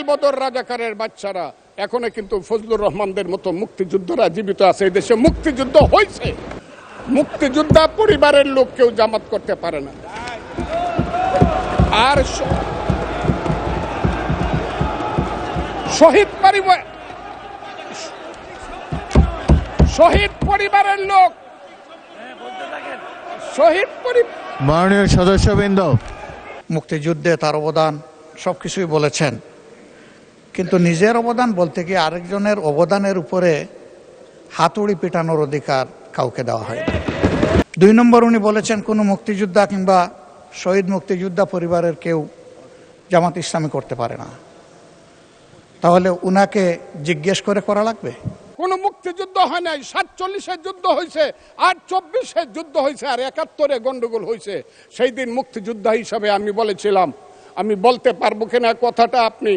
আলবদর রাজাকারের বাচ্চারা এখনো কিন্তু ফজলুর রহমানদের মতো মুক্তিযোদ্ধারা জীবিত আছে। এই দেশে মুক্তিযুদ্ধ হয়েছে, মুক্তিযোদ্ধা পরিবারের লোক কেউ জামাত করতে পারে না। আর শহীদ পরিবারের লোক, মাননীয় সদস্যবৃন্দ, মুক্তিযুদ্ধে তার অবদান সবকিছুই বলেছেন, কিন্তু নিজের অবদান বলতে গিয়ে আরেকজনের অবদানের উপরে হাতুড়ি পেটানোর অধিকার কাউকে দেওয়া হয়নি। 2 নম্বর, উনি বলেছেন কোনো মুক্তিযোদ্ধা কিংবা শহীদ মুক্তিযোদ্ধা পরিবারের কেউ জামাত ইসলামী করতে পারে না। তাহলে উনাকে জিজ্ঞেস করে করা লাগবে? কোন মুক্তিযুদ্ধ হয় নাই, 47-এর যুদ্ধ হয়েছে, আর 24-এর যুদ্ধ হয়েছে, আর 71-এ গন্ডগোল হয়েছে। সেই দিন মুক্তিযোদ্ধা হিসাবে আমি বলেছিলাম, আমি বলতে পারবো কিনা কথাটা আপনি,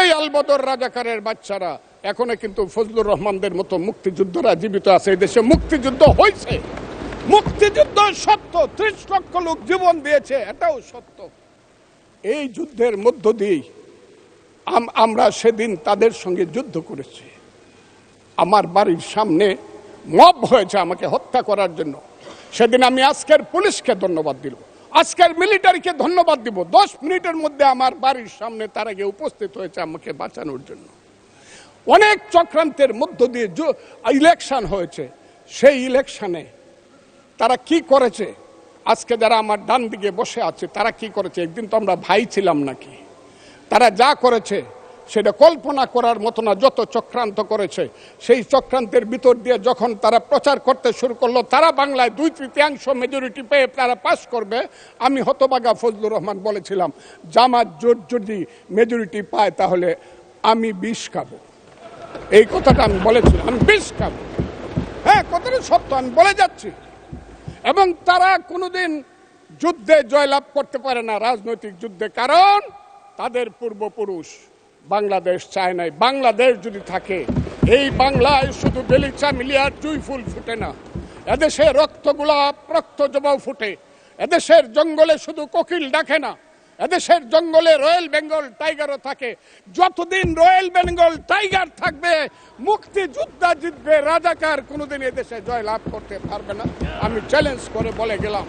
এই আলবদর রাজাকারের বাচ্চারা এখনো কিন্তু ফজলুর রহমানদের মতো মুক্তিযোদ্ধারা জীবিত আছে। এই দেশে মুক্তিযুদ্ধ হয়েছে, মুক্তিযুদ্ধ সত্য, 30 লক্ষ লোক জীবন দিয়েছে, এটাও সত্য। এই যুদ্ধের মধ্য দিয়ে আমরা সেদিন তাদের সঙ্গে যুদ্ধ করেছি। আমার বাড়ির সামনে মব হয়েছে আমাকে হত্যা করার জন্য। সেদিন আমি আজকের পুলিশকে ধন্যবাদ দিল, আজকের মিলিটারিকে ধন্যবাদ দিব। 10 মিনিটের মধ্যে আমার বাড়ির সামনে তারা গিয়ে উপস্থিত হয়েছে আমাকে বাঁচানোর জন্য। অনেক চক্রান্তের মধ্য দিয়ে ইলেকশন হয়েছে। সেই ইলেকশনে তারা কি করেছে, আজকে যারা আমার ডান দিকে বসে আছে তারা কি করেছে, একদিন তো আমরা ভাই ছিলাম নাকি? তারা যা করেছে সেটা কল্পনা করার মতো না। যত চক্রান্ত করেছে, সেই চক্রান্তের ভিতর দিয়ে যখন তারা প্রচার করতে শুরু করলো তারা বাংলায় 2/3 মেজরিটি পেয়ে তারা পাস করবে, আমি হতভাগা ফজলুর রহমান বলেছিলাম জামাত জোট যদি মেজরিটি পায় তাহলে আমি বিষ খাবো। এই কথাটা আমি বলেছিলাম, আমি বিষ খাবো। হ্যাঁ, কথাটা সত্য, আমি বলে যাচ্ছি। এবং তারা কোনোদিন যুদ্ধে জয়লাভ করতে পারে না, রাজনৈতিক যুদ্ধে, কারণ তাদের পূর্বপুরুষ বাংলাদেশ চায় নাই। বাংলাদেশ যদি থাকে, এই বাংলায় শুধু বেলিচা মিলিয়ার জুই ফুল ফুটে না, এদেশে রক্তগোলাপ, রক্ত জবাও ফুটে। এদেশের জঙ্গলে শুধু কোকিল ডাকে না, এদেশের জঙ্গলে রয়্যাল বেঙ্গল টাইগারও থাকে। যতদিন রয়্যাল বেঙ্গল টাইগার থাকবে, মুক্তিযোদ্ধা জিতবে, রাজাকার কোনোদিন এদেশে জয় লাভ করতে পারবে না। আমি চ্যালেঞ্জ করে বলে গেলাম।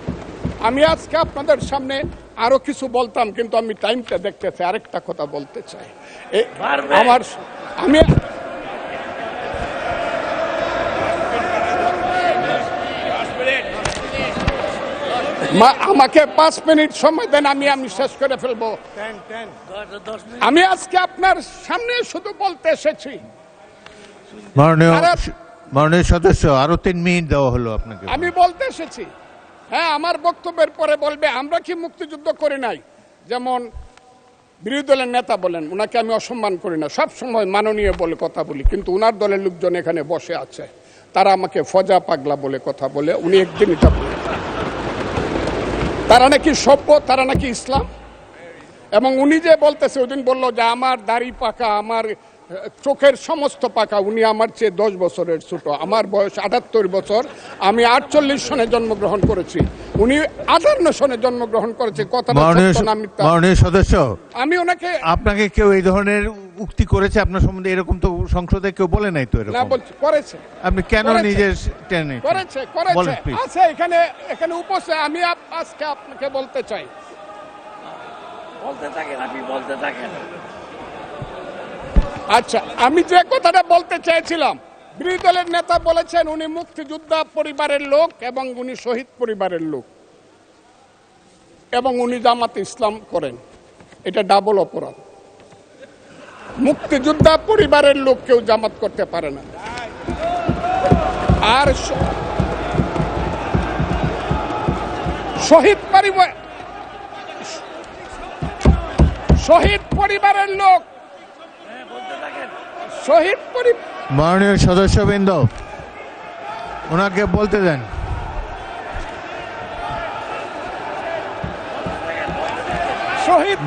আমি আজকে আপনাদের সামনে আরো কিছু বলতাম, কিন্তু আমি টাইমটা দেখতেছি, আরেকটা কথা বলতে চাই। আমাকে 5 মিনিট সময় দেন, আমি শেষ করে ফেলবো। আমি আজকে আপনার সামনে শুধু বলতে এসেছি। মাননীয় সদস্য, আরো 3 মিনিট দেওয়া হলো আপনাকে। আমি বলতে এসেছি, হ্যাঁ, আমার বক্তব্যের পরে বলবে আমরা কি মুক্তিযুদ্ধ করি নাই। যেমন বিরোধী দলের নেতা বলেন, উনাকে আমি অসম্মান করি না, সব সময় মাননীয় বলে কথা বলি, কিন্তু উনার দলের লোকজন এখানে বসে আছে, তারা আমাকে ফজা পাগলা বলে কথা বলে। উনি একদিন এটা বলে, তারা নাকি সভ্য, তারা নাকি ইসলাম। এবং উনি যে বলতেছে, ওই দিন বললো যে আমার দাড়ি পাকা, আমার চোখের সমস্ত পাকা, উনি আমার চেয়ে 10 বছরের ছোট। আমার বয়স 78 বছর, আমি 48 সনে জন্মগ্রহণ করেছি, উনি 58 সনে জন্মগ্রহণ করেছে। মাননীয় সদস্য, আমি ওনাকে, আপনাকে কেউ এই ধরনের উক্তি করেছে আপনার সম্বন্ধে? এরকম তো সংসদে কেউ বলে নাই তো। এরকম না, বলছি করেছে। আপনি কেন নিজের টেনে করেছে আছে এখানে উপস্থিত। আমি আজকে আপনাকে বলতে চাই, বলতে থাকেন, আপনি বলতে থাকেন। আচ্ছা, আমি যে কথাটা বলতে চেয়েছিলাম, বিরোধী দলের নেতা বলেছেন উনি মুক্তিযোদ্ধা পরিবারের লোক এবং উনি শহীদ পরিবারের লোক এবং উনি জামাত ইসলাম করেন। এটা ডাবল অপরাধ। মুক্তিযোদ্ধা পরিবারের লোক কেউ জামাত করতে পারে না। আর শহীদ পরিবারের লোক, মাননীয় সদস্যবৃন্দ, ওনাকে বলতে দেন।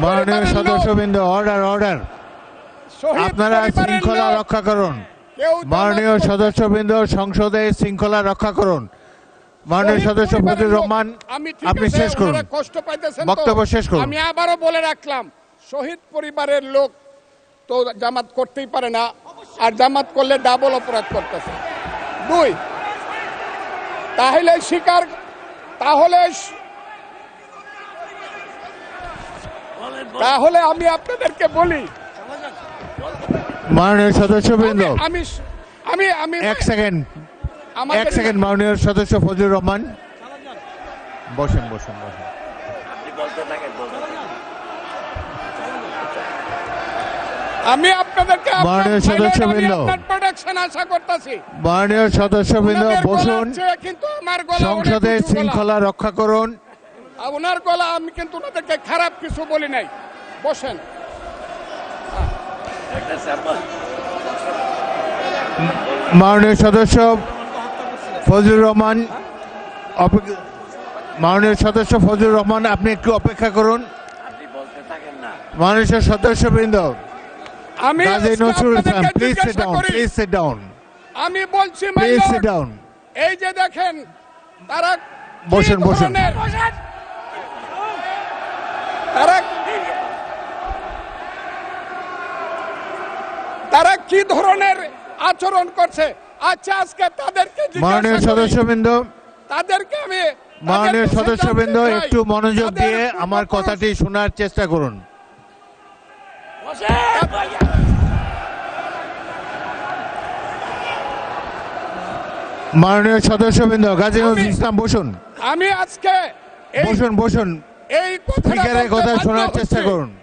মাননীয় সদস্যবৃন্দ, অর্ডার। আপনারা শৃঙ্খলা রক্ষা করুন। মাননীয় সদস্যবৃন্দ, সংসদে শৃঙ্খলা রক্ষা করুন। মাননীয় সদস্য ফজলুর রহমান, আপনি শেষ করুন, কষ্ট পাইতেছেন, বক্তব্য শেষ করুন। আমি আবারও বলে রাখলাম, শহীদ পরিবারের লোক তো জামাত করতেই পারে না, আর জামাত করলে ডাবল অপরাধ করতেছে। 2, তাহলে স্বীকার, তাহলে আমি আপনাদেরকে বলি, মাননীয় সদস্যবৃন্দ, আমি আমি আমি এক সেকেন্ড আমাদের- মাননীয় সদস্য ফজলুর রহমান বসেন। আপনি বলতে থাকেন, বলতে থাকেন। আমি আপনাদেরকে মাননীয় সদস্যবৃন্দ, প্রোটেকশন আশা করতেছি। মাননীয় সদস্যবৃন্দ বসুন। কিন্তু আমার গলা সংসদের অনেক উঁচু গলা। শৃঙ্খলা রক্ষা করুন। ওনার গলা, আমি কিন্তু ওনাদেরকে খারাপ কিছু বলি নাই। বসেন। একটা স্যাম্পল। মাননীয় সদস্য ফজলুর রহমান, মাননীয় সদস্য ফজলুর রহমান, আপনি একটু অপেক্ষা করুন। আপনি বলতে থাকেন না। মাননীয় সদস্যবৃন্দ, আমি কাজী আজকে নজরুল ইসলাম, আপনাদেরকে প্লিজ সিট জিজ্ঞাসা ডাউন, করি, প্লিজ সিট ডাউন, আমি বলছি my please lord, sit down. এই যে দেখেন তারা কি বসেন। ধরনের- তারা কি ধরনের আচরণ করছে। আচ্ছা, আজকে তাদেরকে মাননীয় জিজ্ঞাসা করি, সদস্যবৃন্দ, তাদেরকে আমি মাননীয় তাদের কাছে সদস্যবৃন্দ, জানতে চাই, একটু মনোযোগ তাদের দিয়ে আমার পূর্বপুরুষ- কথাটি শোনার চেষ্টা করুন। বসেন, ভাইয়া। মাননীয় সদস্যবৃন্দ, গাজী নজরুল ইসলাম বসুন। আমি আজকে এই বসুন। এই কথাটা স্পিকারের বলতে কথা বাধ্য শোনার হচ্ছি। চেষ্টা করুন।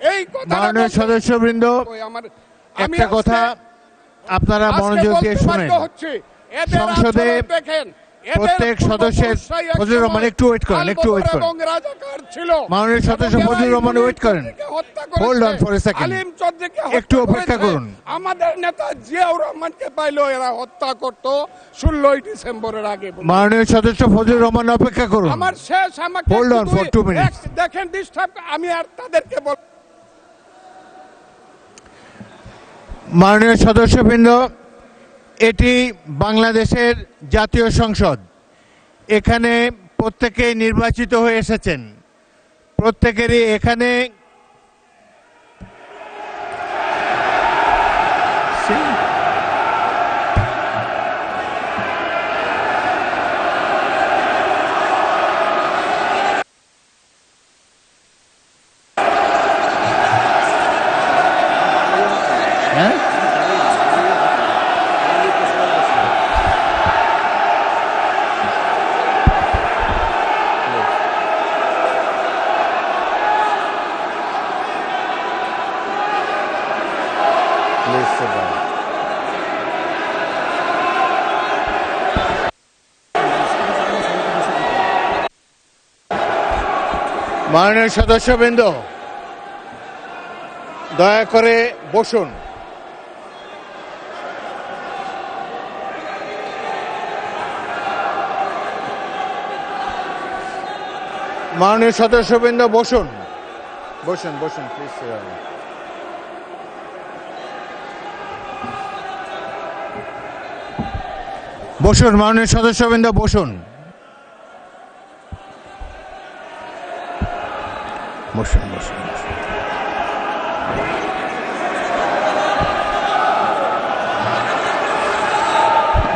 এই কথাটা মাননীয় বলতে- সদস্যবৃন্দ, ওই আমার- আমি একটা কথা আজকে- আপনারা আজকে মনোযোগ দিয়ে বলতে শুনেন। বাধ্য হচ্ছি, এদের সংসদে আচরণ দেখেন, এদের প্রত্যেক সদস্যের, পূর্বপুরুষরাই এক ফজলুর রহমান, সময় একটু ওয়েট করেন, একটু ওয়েট আলবদর করেন। এবং রাজাকার ছিল। মাননীয় সদস্য এবং এরা ফজলুর রহমান, আলিম ওয়েট করেন। চৌধুরীকে হত্যা করেছে, Hold on for a second. আলিম চৌধুরীকে হত্যা একটু অপেক্ষা করেছে। করুন। আমাদের নেতা জিয়াউর রহমানকে পাইলো এরা হত্যা করত 16ই ডিসেম্বরের আগে। মাননীয় সদস্য ফজলুর রহমান, অপেক্ষা করুন। আমার শেষ, আমাকে Hold on একটু for 2 minutes. দেখেন ডিস্টার্ব, আমি আর তাদেরকে বল। মাননীয় সদস্যবৃন্দ, এটি বাংলাদেশের জাতীয় সংসদ। এখানে প্রত্যেকেই নির্বাচিত হয়ে এসেছেন। প্রত্যেকেরই এখানে হ্যাঁ, মাননীয় সদস্যবৃন্দ, দয়া করে বসুন। মাননীয় সদস্যবৃন্দ, বসুন প্লিজ। বসুন, মাননীয় সদস্যবৃন্দ, বসুন।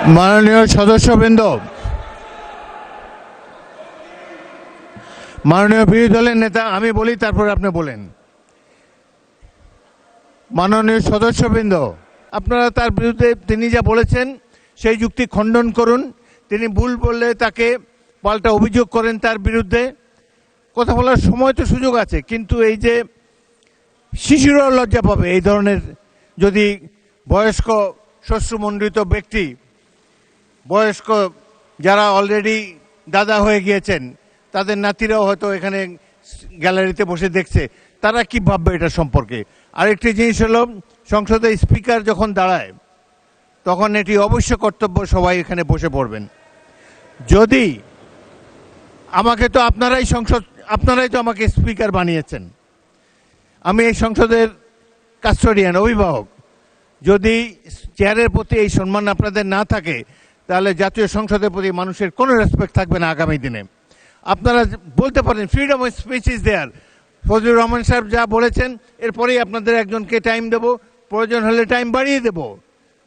মাননীয় সদস্যবৃন্দ, মাননীয় বিরোধী দলের নেতা, আমি বলি তারপর আপনি বলেন। মাননীয় সদস্যবৃন্দ, আপনারা তার বিরুদ্ধে তিনি যা বলেছেন সেই যুক্তি খণ্ডন করুন। তিনি ভুল বললে তাকে পাল্টা অভিযোগ করেন তার বিরুদ্ধে। কথা বলার সময় তো সুযোগ আছে, কিন্তু এই যে শিশুরাও লজ্জা পাবে এই ধরনের, যদি বয়স্ক শ্বশ্রুমণ্ডিত ব্যক্তি, বয়স্ক যারা অলরেডি দাদা হয়ে গিয়েছেন, তাদের নাতিরাও হয়তো এখানে গ্যালারিতে বসে দেখছে, তারা কি ভাববে এটা সম্পর্কে। আরেকটি জিনিস হলো, সংসদের স্পিকার যখন দাঁড়ায় তখন এটি অবশ্য কর্তব্য সবাই এখানে বসে পড়বেন। যদি আমাকে তো আপনারাই তো আমাকে স্পিকার বানিয়েছেন, আমি এই সংসদের কাস্টোডিয়ান, অভিভাবক। যদি চেয়ারের প্রতি এই সম্মান আপনাদের না থাকে, তাহলে জাতীয় সংসদের প্রতি মানুষের কোনো রেসপেক্ট থাকবে না আগামী দিনে। আপনারা বলতে পারেন freedom of speech is there, Fazlur Rahman সাহেব যা বলেছেন এরপরেই আপনাদের একজনকে টাইম দেব, প্রয়োজন হলে টাইম বাড়িয়ে দেব।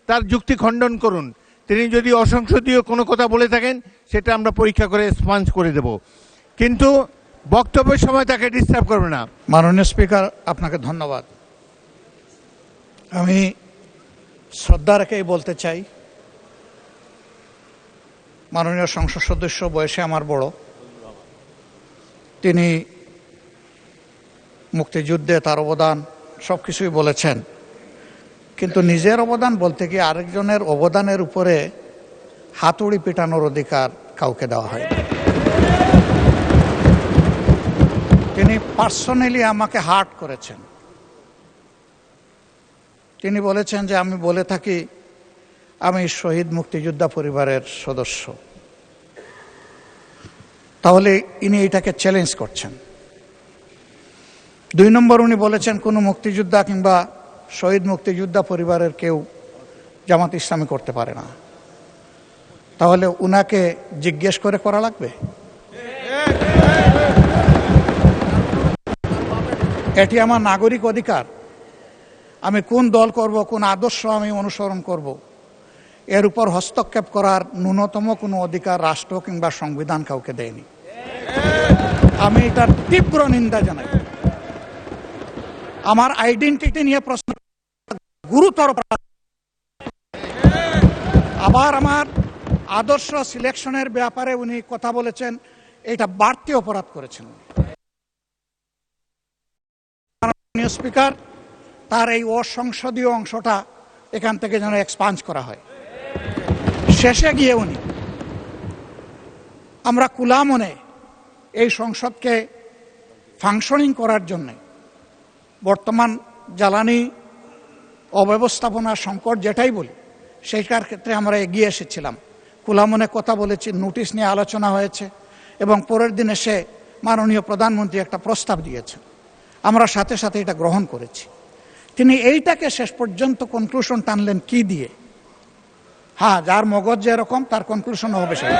তার যুক্তি খণ্ডন করুন। তিনি যদি অসংসদীয় কোনো কথা বলে থাকেন সেটা আমরা পরীক্ষা করে স্পঞ্জ করে দেব, কিন্তু বক্তব্যের সময় তাকে ডিস্টার্ব করবে না। মাননীয় স্পিকার, আপনাকে ধন্যবাদ। আমি শ্রদ্ধা রেখেই বলতে চাই, মাননীয় সংসদ সদস্য বয়সে আমার বড়, তিনি মুক্তিযুদ্ধে তার অবদান সব কিছুই বলেছেন, কিন্তু নিজের অবদান বলতে গিয়ে আরেকজনের অবদানের উপরে হাতুড়ি পিটানোর অধিকার কাউকে দেওয়া হয়নি। তিনি পার্সোনালি আমাকে হার্ট করেছেন। তিনি বলেছেন যে আমি বলে থাকি আমি শহীদ মুক্তিযোদ্ধা পরিবারের সদস্য, তাহলে ইনি এটাকে চ্যালেঞ্জ করছেন। 2 নম্বর, উনি বলেছেন কোনো মুক্তিযোদ্ধা কিংবা শহীদ মুক্তিযোদ্ধা পরিবারের কেউ জামাত ইসলামী করতে পারে না, তাহলে উনাকে জিজ্ঞেস করে করা লাগবে? এটি আমার নাগরিক অধিকার। আমি কোন দল করব, কোন আদর্শ আমি অনুসরণ করব, এর উপর হস্তক্ষেপ করার ন্যূনতম কোনো অধিকার রাষ্ট্র কিংবা সংবিধান কাউকে দেয়নি। আমি এটার তীব্র নিন্দা জানাই। আমার আইডেন্টিটি নিয়ে প্রশ্ন গুরুতর। আবার আমার আদর্শ সিলেকশনের ব্যাপারে উনি কথা বলেছেন, এটা বাড়তি অপরাধ করেছেন। মাননীয় স্পিকার, তার এই অসংসদীয় অংশটা এখান থেকে যেন এক্সপান্স করা হয়। শেষে গিয়ে উনি আমরা কুলা মনে এই সংসদকে ফাংশনিং করার জন্যে বর্তমান জ্বালানি অব্যবস্থাপনা সংকট যেটাই বলি সেইটার ক্ষেত্রে আমরা এগিয়ে এসেছিলাম, কুলা মনে কথা বলেছি, নোটিশ নিয়ে আলোচনা হয়েছে এবং পরের দিন এসে মাননীয় প্রধানমন্ত্রী একটা প্রস্তাব দিয়েছেন, আমরা সাথে সাথে এটা গ্রহণ করেছি। তিনি এইটাকে শেষ পর্যন্ত কনক্লুশন টানলেন কি দিয়ে? হ্যাঁ, যার মগজ যেরকম তার কনক্লুশন হবে সেটা।